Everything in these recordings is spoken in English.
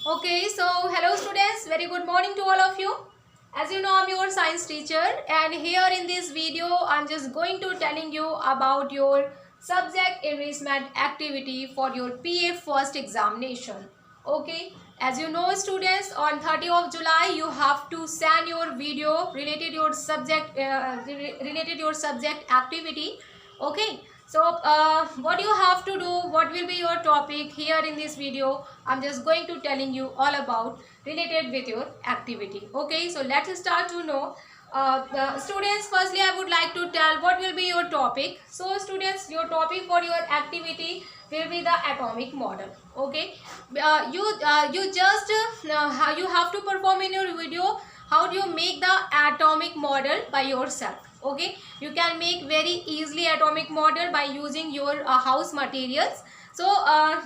Okay, so hello students, very good morning to all of you. As you know, I'm your science teacher, and here in this video I'm just going to telling you about your subject enrichment activity for your PA first examination. Okay, as you know students, on 30th of July you have to send your video related your subject activity. Okay, so what you have to do, what will be your topic here in this video, I'm just going to telling you all about related with your activity. Okay, so let's start to know. The students, firstly I would like to tell what will be your topic. So students, your topic for your activity will be the atomic model. Okay, you have to perform in your video how do you make the atomic model by yourself. Okay, you can make very easily atomic model by using your house materials. So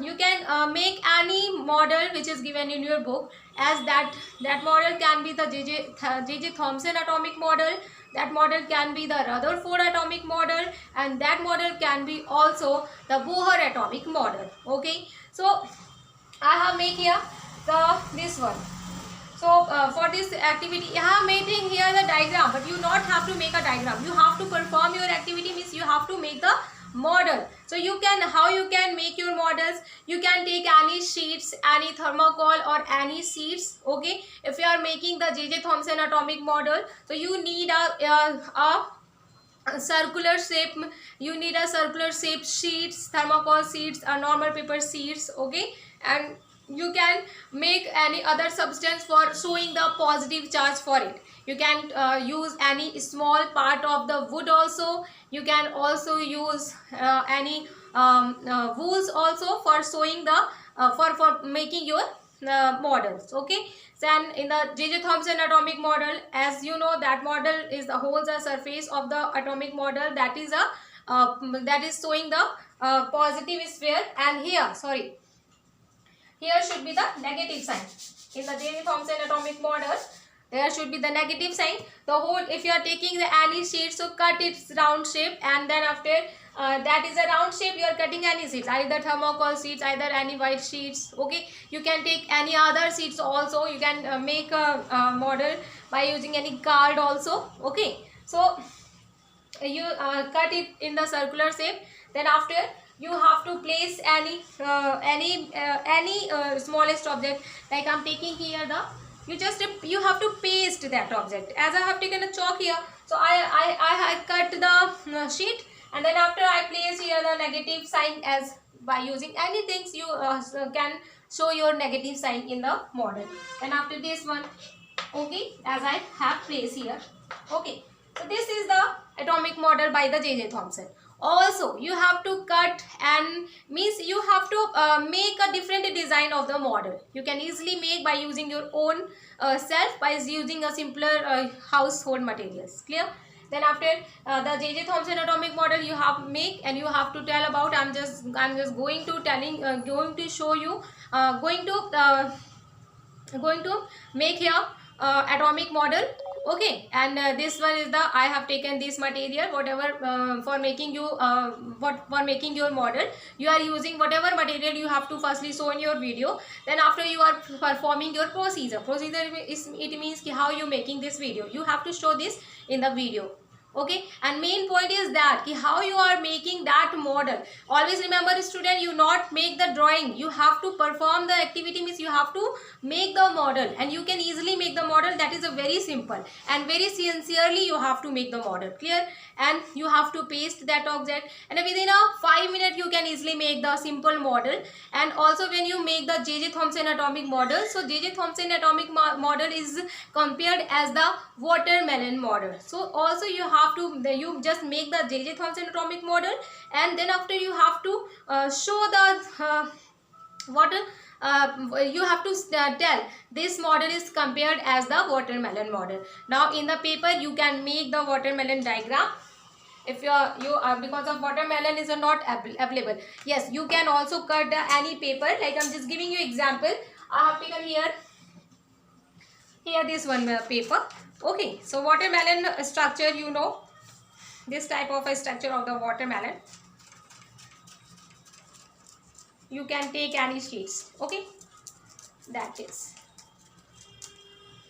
you can make any model which is given in your book, as that model can be the J.J. Thomson atomic model, that model can be the Rutherford atomic model, and that model can be also the Bohr atomic model. Okay, so I have made here this one. So for this activity I have made here the diagram, but you not have to make a diagram. You have to perform your activity, means you have to make the model. So you can, how you can make your models, you can take any sheets, any thermocol or any sheets. Okay, if you are making the J.J. Thomson atomic model, so you need a circular shape, you need a circular shape sheets, thermocol sheets, or normal paper sheets. Okay, and you can make any other substance for showing the positive charge for it. You can use any small part of the wood also. You can also use any wools also for showing the for making your models. Okay, then in the J.J. Thomson atomic model, as you know, that model is the whole the surface of the atomic model, that is a that is showing the positive sphere, and here, sorry, here should be the negative sign. In the J.J. Thomson atomic model, there should be the negative sign. The whole, if you are taking the any sheet, so cut its round shape, and then after that is a round shape, you are cutting any sheets, either thermocol sheets, either any white sheets. Okay, you can take any other sheets also. You can make a model by using any card also. Okay, so you cut it in the circular shape. Then after, you have to place any smallest object, like I'm taking here the, you have to paste that object. As I have taken a chalk here, so I cut the sheet, and then after I place here the negative sign, as by using anything you can show your negative sign in the model. And after this one, okay, as I have placed here. Okay, so this is the atomic model by the J.J. Thomson. Also, you have to cut, and means you have to make a different design of the model. You can easily make by using your own self, by using a simpler household materials. Clear? Then after the J.J. Thomson atomic model you have make, and you have to tell about. I'm just going to going to show you, going to make here atomic model. Okay, and this one is the, I have taken this material, whatever for making you what for making your model, you are using whatever material you have to firstly show in your video. Then after, you are performing your procedure. Is, it means ki how you making this video, you have to show this in the video. Okay, and main point is that ki how you are making that model. Always remember student, you not make the drawing, you have to perform the activity, means you have to make the model, and you can easily make the model. That is a very simple, and very sincerely you have to make the model. Clear? And you have to paste that object, and within a 5 minutes you can easily make the simple model. And also, when you make the J.J. Thomson atomic model, so J.J. Thomson atomic model is compared as the watermelon model. So also you have to, you just make the J.J. Thomson atomic model, and then after you have to show the what you have to tell this model is compared as the watermelon model. Now in the paper you can make the watermelon diagram. If you are because of watermelon is not available, yes, you can also cut any paper, like I'm just giving you example. I have taken here this one paper. Okay, so watermelon structure, you know, this type of a structure of the watermelon. You can take any sheets. Okay, that is.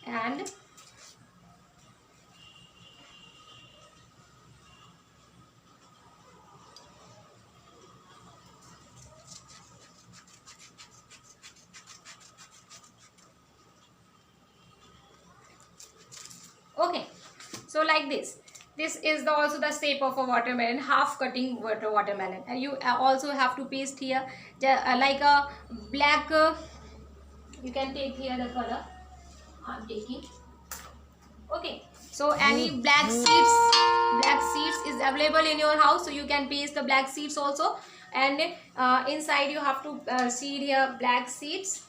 And okay, so like this is also the shape of a watermelon, half cutting watermelon, and you also have to paste here like a black you can take here the color I'm taking. Okay, so any black seeds is available in your house, so you can paste the black seeds also. And inside you have to seed here black seeds,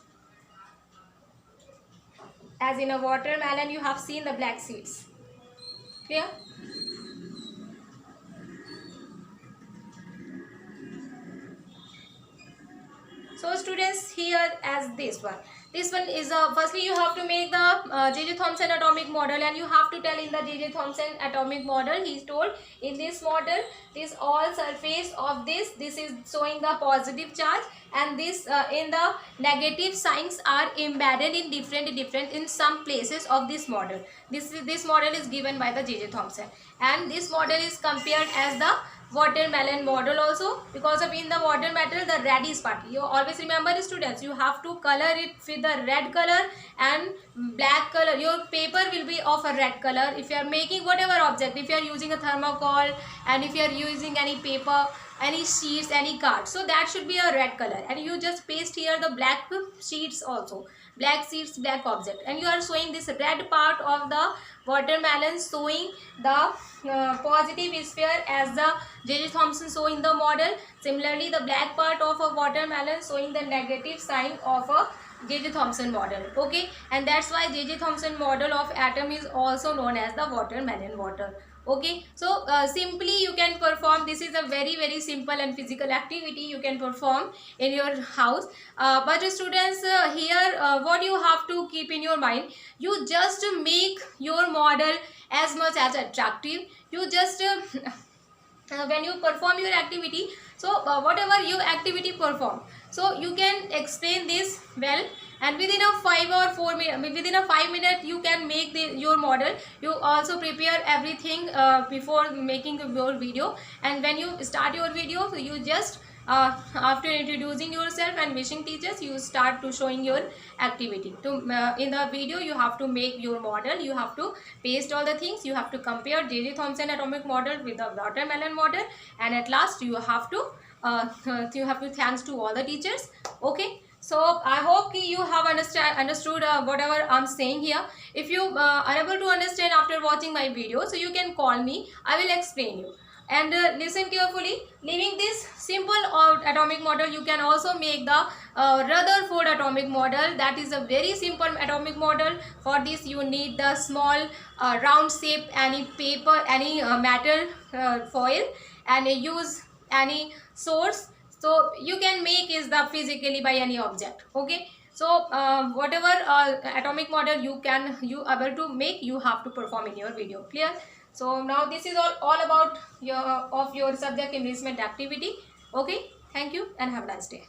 as in a watermelon you have seen the black seeds. Clear? So students, here as this one is firstly you have to make the J.J. Thomson atomic model, and you have to tell in the J.J. Thomson atomic model, he is told in this model this all surface of this is showing the positive charge, and this in the negative signs are embedded in different in some places of this model. This model is given by the J.J. Thomson, and this model is compared as the watermelon model also, because of in the watermelon the reddish part, you always remember students, you have to color it with the red color and black color. Your paper will be of a red color if you are making whatever object, if you are using a thermocol, and if you are using any paper, any sheets, any card, so that should be a red color. And you just paste here the black sheets also, black sheets, black object, and you are showing this red part of the watermelon, showing the positive sphere as the J.J. Thomson show in the model. Similarly, the black part of a watermelon showing the negative sign of a J.J. Thomson model. Okay, and that's why J.J. Thomson model of atom is also known as the watermelon model. Okay, so simply you can perform, this is a very simple and physical activity you can perform in your house. But students, here what you have to keep in your mind, you just make your model as much as attractive. You just when you perform your activity, so whatever you activity perform, so you can explain this well, and within a 5 minutes you can make your model. You also prepare everything before making your video, and when you start your video, so you just after introducing yourself and wishing teachers, you start to showing your activity. To in the video you have to make your model, you have to paste all the things, you have to compare J.J. Thomson atomic model with the watermelon model, and at last you have to thanks to all the teachers. Okay, so I hope you have understood whatever I'm saying here. If you are able to understand after watching my video, so you can call me, I will explain you. And listen carefully. Leaving this simple atomic model, you can also make the Rutherford atomic model. That is a very simple atomic model. For this you need the small round shape, any paper, any metal foil, and use any source. So you can make is the physically by any object. Okay, so whatever atomic model you able to make, you have to perform in your video. Clear? So now this is all about your subject enrichment activity. Okay, thank you and have a nice day.